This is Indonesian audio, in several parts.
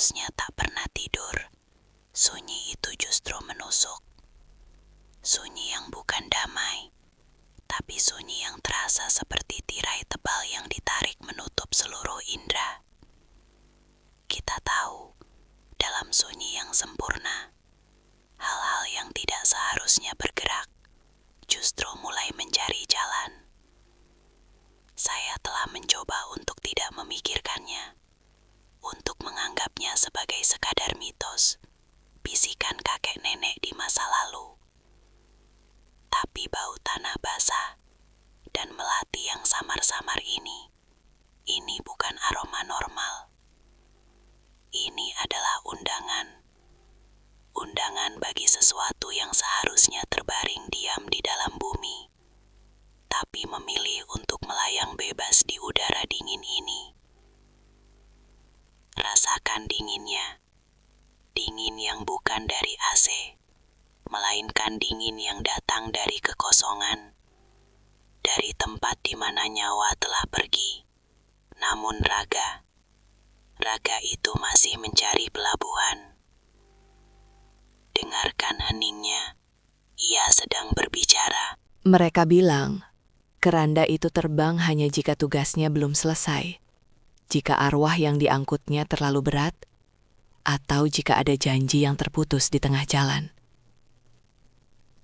seharusnya tak pernah tidur, sunyi itu justru menusuk. Sunyi yang bukan damai, tapi sunyi yang terasa seperti tirai tebal yang ditarik menutup seluruh indera. Kita tahu, dalam sunyi yang sempurna, hal-hal yang tidak seharusnya bergerak justru mulai mencari jalan. Saya telah mencoba untuk tidak memikirkannya, untuk menganggapnya sebagai sekadar mitos, bisikan kakek nenek di masa lalu. Tapi bau tanah basah dan melati yang samar-samar ini bukan aroma normal. Ini adalah undangan bagi sesuatu yang seharusnya terbaring diam di dalam bumi, tapi memilih untuk melayang bebas di udara dingin ini. Rasakan dinginnya, dingin yang bukan dari AC, melainkan dingin yang datang dari kekosongan, dari tempat di mana nyawa telah pergi, namun raga itu masih mencari pelabuhan. Dengarkan heningnya, ia sedang berbicara. Mereka bilang, keranda itu terbang hanya jika tugasnya belum selesai, jika arwah yang diangkutnya terlalu berat, atau jika ada janji yang terputus di tengah jalan.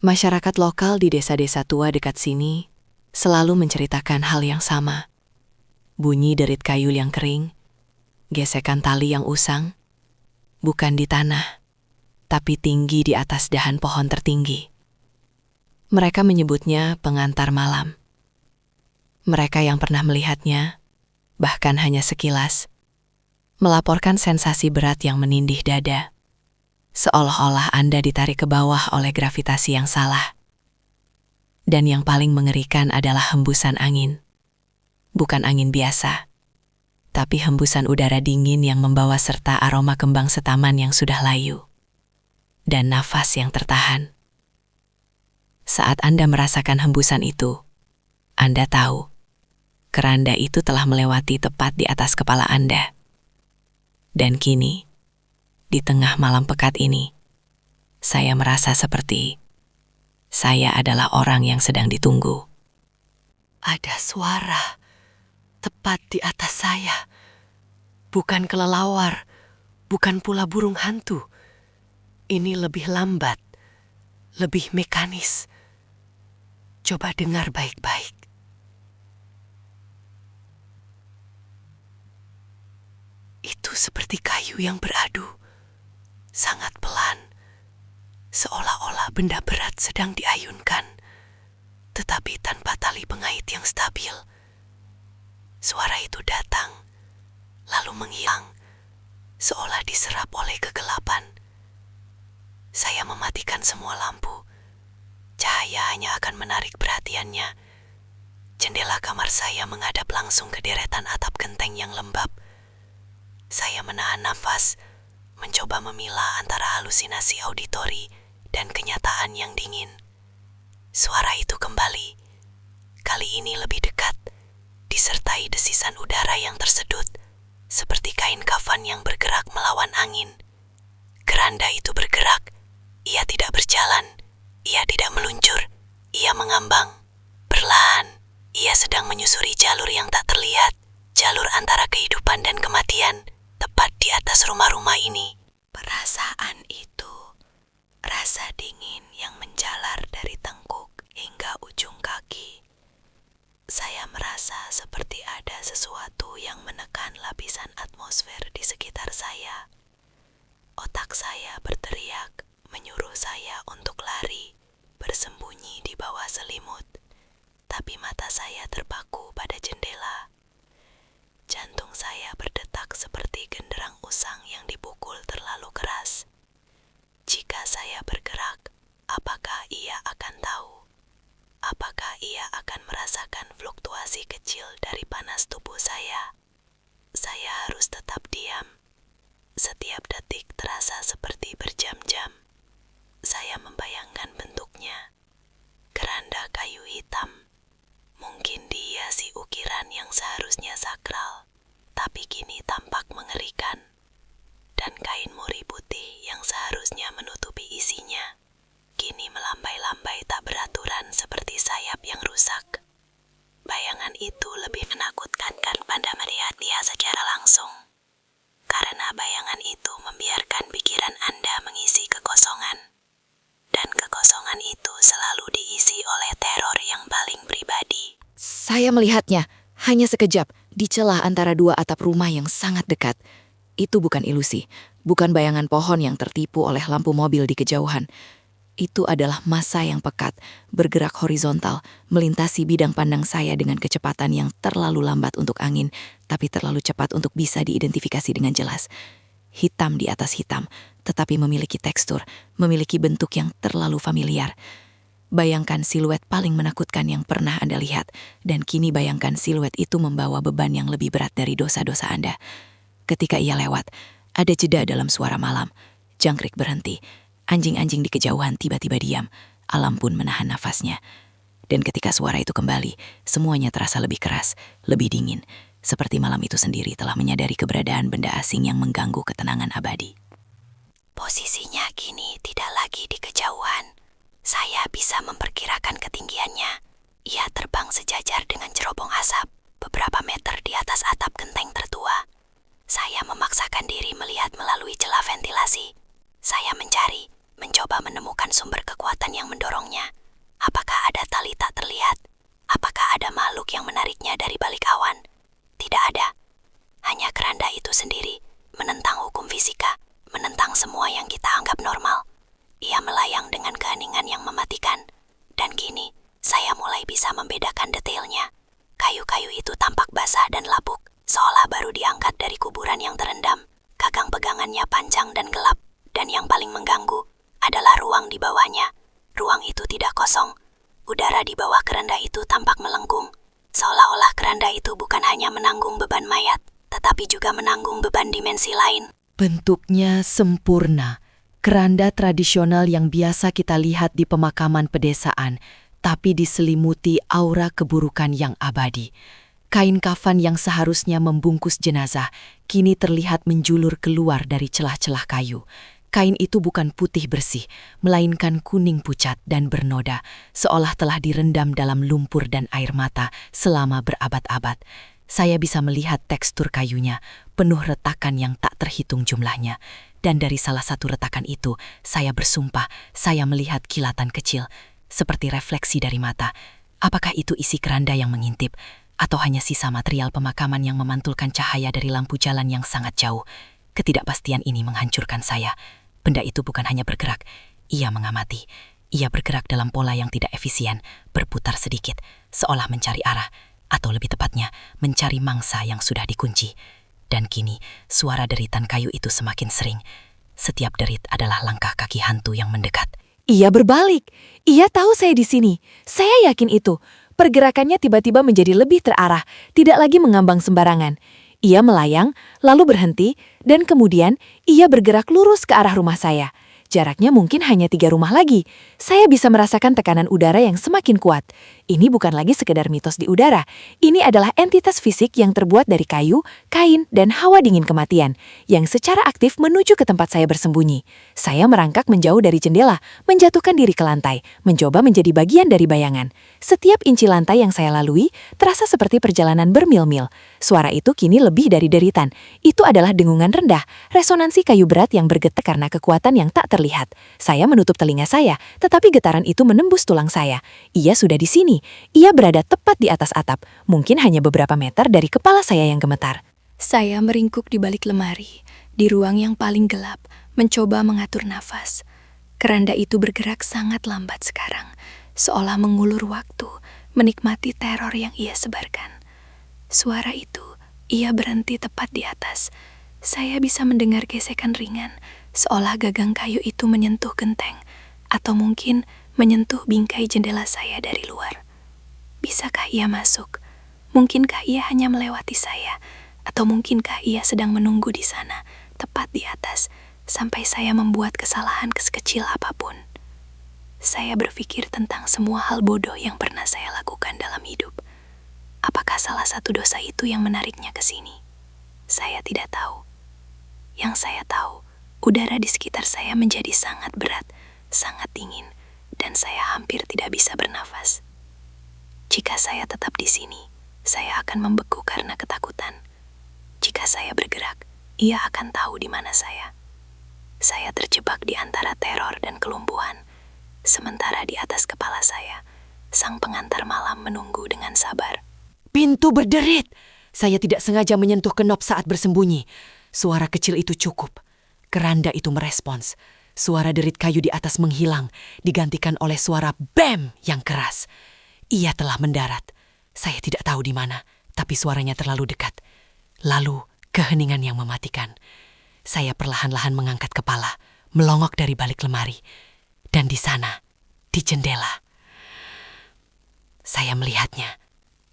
Masyarakat lokal di desa-desa tua dekat sini selalu menceritakan hal yang sama. Bunyi derit kayu yang kering, gesekan tali yang usang, bukan di tanah, tapi tinggi di atas dahan pohon tertinggi. Mereka menyebutnya pengantar malam. Mereka yang pernah melihatnya, bahkan hanya sekilas, melaporkan sensasi berat yang menindih dada, seolah-olah Anda ditarik ke bawah oleh gravitasi yang salah. Dan yang paling mengerikan adalah hembusan angin. Bukan angin biasa, tapi hembusan udara dingin yang membawa serta aroma kembang setaman yang sudah layu, dan nafas yang tertahan. Saat Anda merasakan hembusan itu, Anda tahu, keranda itu telah melewati tepat di atas kepala Anda. Dan kini, di tengah malam pekat ini, saya merasa seperti saya adalah orang yang sedang ditunggu. Ada suara tepat di atas saya. Bukan kelelawar, bukan pula burung hantu. Ini lebih lambat, lebih mekanis. Coba dengar baik-baik. Itu seperti kayu yang beradu, sangat pelan, seolah-olah benda berat sedang diayunkan, tetapi tanpa tali pengait yang stabil. Suara itu datang, lalu menghilang, seolah diserap oleh kegelapan. Saya mematikan semua lampu. Cahaya hanya akan menarik perhatiannya. Jendela kamar saya menghadap langsung ke deretan atap genteng yang lembab. Saya menahan nafas, mencoba memilah antara halusinasi auditori dan kenyataan yang dingin. Suara itu kembali, kali ini lebih dekat, disertai desisan udara yang tersedut, seperti kain kafan yang bergerak melawan angin. Keranda itu bergerak, ia tidak berjalan, ia tidak meluncur, ia mengambang. Perlahan, ia sedang menyusuri jalur yang tak terlihat, jalur antara kehidupan dan kematian, tepat di atas rumah-rumah ini. Perasaan itu, rasa dingin yang menjalar dari tengkuk hingga ujung kaki. Saya merasa seperti ada sesuatu yang menekan lapisan atmosfer di sekitar saya. Otak saya berteriak, menyuruh saya untuk lari, bersembunyi di bawah selimut. Tapi mata saya terpaku pada jendela. Jantung saya berdetak seperti genderang usang yang dipukul terlalu keras. Jika saya bergerak, apakah ia akan tahu? Apakah ia akan merasakan fluktuasi kecil dari panas tubuh saya? Saya harus tetap diam. Setiap detik terasa seperti berjam-jam. Saya membayangkan bentuknya. Keranda kayu hitam. Mungkin dia si ukiran yang seharusnya sakral, tapi kini tampak mengerikan. Dan kain mori putih yang seharusnya menutupi isinya, kini melambai-lambai tak beraturan seperti sayap yang rusak. Bayangan itu lebih menakutkan pada melihat dia secara langsung, karena bayangan itu membiarkan pikiran Anda mengisi kekosongan. Dan kekosongan itu selalu diisi oleh teror yang paling pribadi. Saya melihatnya, hanya sekejap, di celah antara dua atap rumah yang sangat dekat. Itu bukan ilusi, bukan bayangan pohon yang tertipu oleh lampu mobil di kejauhan. Itu adalah massa yang pekat, bergerak horizontal, melintasi bidang pandang saya dengan kecepatan yang terlalu lambat untuk angin, tapi terlalu cepat untuk bisa diidentifikasi dengan jelas. Hitam di atas hitam, tetapi memiliki tekstur, memiliki bentuk yang terlalu familiar. Bayangkan siluet paling menakutkan yang pernah Anda lihat, dan kini bayangkan siluet itu membawa beban yang lebih berat dari dosa-dosa Anda. Ketika ia lewat, ada jeda dalam suara malam. Jangkrik berhenti. Anjing-anjing di kejauhan tiba-tiba diam. Alam pun menahan nafasnya. Dan ketika suara itu kembali, semuanya terasa lebih keras, lebih dingin. Seperti malam itu sendiri telah menyadari keberadaan benda asing yang mengganggu ketenangan abadi. Posisinya kini tidak lagi di kejauhan. Saya bisa memperkirakan ketinggiannya. Ia terbang sejajar dengan cerobong asap, beberapa meter di atas atap genteng tertua. Saya memaksakan diri melihat melalui celah ventilasi. Saya mencoba menemukan sumber kekuatan yang mendorongnya. Apakah ada tali tak terlihat? Apakah ada makhluk yang menariknya dari balik awan? Tidak ada. Hanya keranda itu sendiri, menentang hukum fisika, menentang semua yang kita anggap normal. Ia melayang dengan keheningan yang mematikan. Dan kini, saya mulai bisa membedakan detailnya. Kayu-kayu itu tampak basah dan lapuk, seolah baru diangkat dari kuburan yang terendam. Gagang pegangannya panjang dan gelap, dan yang paling mengganggu adalah ruang di bawahnya. Ruang itu tidak kosong. Udara di bawah keranda itu tampak melengkung, seolah-olah keranda itu bukan hanya menanggung beban mayat, tetapi juga menanggung beban dimensi lain. Bentuknya sempurna, keranda tradisional yang biasa kita lihat di pemakaman pedesaan, tapi diselimuti aura keburukan yang abadi. Kain kafan yang seharusnya membungkus jenazah, kini terlihat menjulur keluar dari celah-celah kayu. Kain itu bukan putih bersih, melainkan kuning pucat dan bernoda, seolah telah direndam dalam lumpur dan air mata selama berabad-abad. Saya bisa melihat tekstur kayunya, penuh retakan yang tak terhitung jumlahnya. Dan dari salah satu retakan itu, saya bersumpah, saya melihat kilatan kecil, seperti refleksi dari mata. Apakah itu isi keranda yang mengintip, atau hanya sisa material pemakaman yang memantulkan cahaya dari lampu jalan yang sangat jauh? Ketidakpastian ini menghancurkan saya. Benda itu bukan hanya bergerak, ia mengamati. Ia bergerak dalam pola yang tidak efisien, berputar sedikit, seolah mencari arah, atau lebih tepatnya, mencari mangsa yang sudah dikunci. Dan kini, suara deritan kayu itu semakin sering. Setiap derit adalah langkah kaki hantu yang mendekat. Ia berbalik. Ia tahu saya di sini. Saya yakin itu. Pergerakannya tiba-tiba menjadi lebih terarah, tidak lagi mengambang sembarangan. Ia melayang, lalu berhenti, dan kemudian ia bergerak lurus ke arah rumah saya. Jaraknya mungkin hanya 3 rumah lagi. Saya bisa merasakan tekanan udara yang semakin kuat. Ini bukan lagi sekedar mitos di udara. Ini adalah entitas fisik yang terbuat dari kayu, kain, dan hawa dingin kematian, yang secara aktif menuju ke tempat saya bersembunyi. Saya merangkak menjauh dari jendela, menjatuhkan diri ke lantai, mencoba menjadi bagian dari bayangan. Setiap inci lantai yang saya lalui terasa seperti perjalanan bermil-mil. Suara itu kini lebih dari deritan. Itu adalah dengungan rendah, resonansi kayu berat yang bergetar karena kekuatan yang tak terlihat. Saya menutup telinga saya, tetapi getaran itu menembus tulang saya. Ia sudah di sini. Ia berada tepat di atas atap, mungkin hanya beberapa meter dari kepala saya yang gemetar. Saya meringkuk di balik lemari, di ruang yang paling gelap, mencoba mengatur nafas. Keranda itu bergerak sangat lambat sekarang, seolah mengulur waktu, menikmati teror yang ia sebarkan. Suara itu, ia berhenti tepat di atas. Saya bisa mendengar gesekan ringan, seolah gagang kayu itu menyentuh genteng, atau mungkin menyentuh bingkai jendela saya dari luar. Bisakah ia masuk? Mungkinkah ia hanya melewati saya? Atau mungkinkah ia sedang menunggu di sana, tepat di atas, sampai saya membuat kesalahan sekecil apapun? Saya berpikir tentang semua hal bodoh yang pernah saya lakukan dalam hidup. Apakah salah satu dosa itu yang menariknya ke sini? Saya tidak tahu. Yang saya tahu, Udara di sekitar saya menjadi sangat berat, sangat dingin, dan saya hampir tidak bisa bernafas. Jika saya tetap di sini, saya akan membeku karena ketakutan. Jika saya bergerak, ia akan tahu di mana saya. Saya terjebak di antara teror dan kelumpuhan, sementara di atas kepala saya, sang pengantar malam menunggu dengan sabar. Pintu berderit. Saya tidak sengaja menyentuh kenop saat bersembunyi. Suara kecil itu cukup. Keranda itu merespons. Suara derit kayu di atas menghilang, digantikan oleh suara bam yang keras. Ia telah mendarat. Saya tidak tahu di mana, tapi suaranya terlalu dekat. Lalu, keheningan yang mematikan. Saya perlahan-lahan mengangkat kepala, melongok dari balik lemari. Dan di sana, di jendela, saya melihatnya.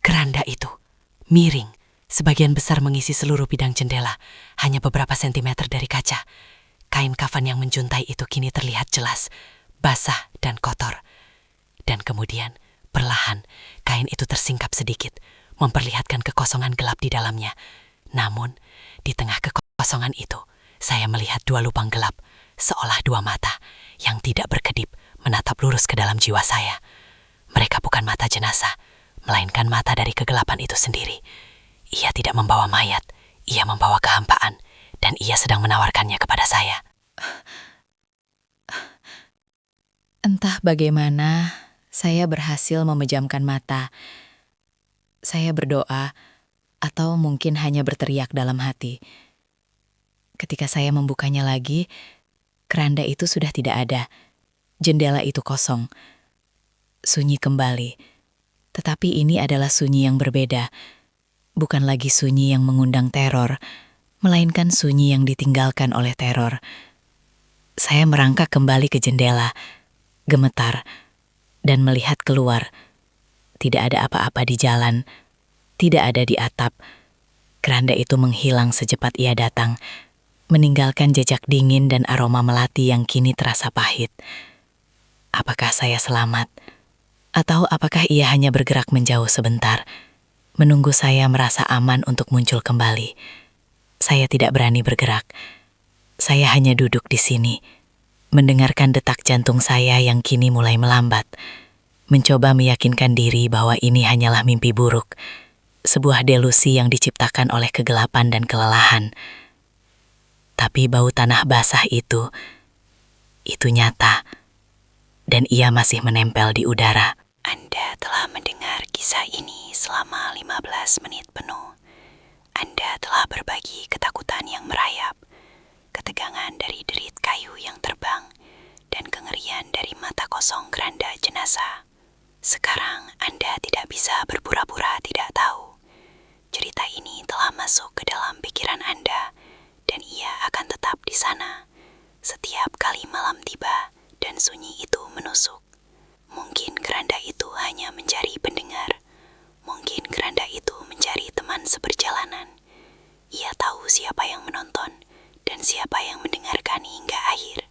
Keranda itu miring, sebagian besar mengisi seluruh bidang jendela, hanya beberapa sentimeter dari kaca. Kain kafan yang menjuntai itu kini terlihat jelas, basah dan kotor. Dan kemudian, perlahan, kain itu tersingkap sedikit, memperlihatkan kekosongan gelap di dalamnya. Namun, di tengah kekosongan itu, saya melihat dua lubang gelap, seolah dua mata yang tidak berkedip menatap lurus ke dalam jiwa saya. Mereka bukan mata jenazah, melainkan mata dari kegelapan itu sendiri. Ia tidak membawa mayat, ia membawa kehampaan, dan ia sedang menawarkannya kepada saya. Entah bagaimana, saya berhasil memejamkan mata. Saya berdoa, atau mungkin hanya berteriak dalam hati. Ketika saya membukanya lagi, keranda itu sudah tidak ada. Jendela itu kosong. Sunyi kembali. Tetapi ini adalah sunyi yang berbeda. Bukan lagi sunyi yang mengundang teror, melainkan sunyi yang ditinggalkan oleh teror. Saya merangkak kembali ke jendela, gemetar, dan melihat keluar. Tidak ada apa-apa di jalan, tidak ada di atap. Keranda itu menghilang secepat ia datang, meninggalkan jejak dingin dan aroma melati yang kini terasa pahit. Apakah saya selamat? Atau apakah ia hanya bergerak menjauh sebentar, menunggu saya merasa aman untuk muncul kembali? Saya tidak berani bergerak. Saya hanya duduk di sini, mendengarkan detak jantung saya yang kini mulai melambat, mencoba meyakinkan diri bahwa ini hanyalah mimpi buruk, sebuah delusi yang diciptakan oleh kegelapan dan kelelahan. Tapi bau tanah basah itu nyata, dan ia masih menempel di udara. Anda telah mendengar kisah ini selama 15 menit penuh. Anda telah berbagi ketakutan yang merayap, ketegangan dari derit kayu yang terbang, dan kengerian dari mata kosong keranda jenazah. Sekarang Anda tidak bisa berpura-pura tidak tahu. Cerita ini telah masuk ke dalam pikiran Anda, dan ia akan tetap di sana setiap kali malam tiba dan sunyi itu menusuk. Mungkin keranda itu hanya mencari pendengar. Mungkin keranda itu mencari teman seperjalanan. Ia tahu siapa yang menonton dan siapa yang mendengarkan hingga akhir.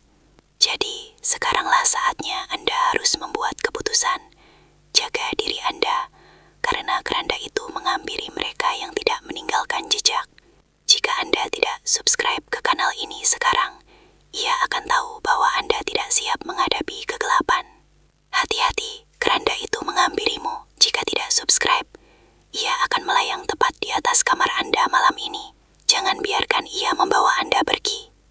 Jadi, sekaranglah saatnya Anda harus membuat keputusan. Jaga diri Anda, karena keranda itu menghampiri mereka yang tidak meninggalkan jejak. Jika Anda tidak subscribe ke kanal ini sekarang, ia akan tahu bahwa Anda tidak siap menghadapi kegelapan. Hati-hati, keranda itu menghampirimu. Jika tidak subscribe, ia akan melayang tepat di atas kamar Anda malam ini. Jangan biarkan ia membawa Anda pergi.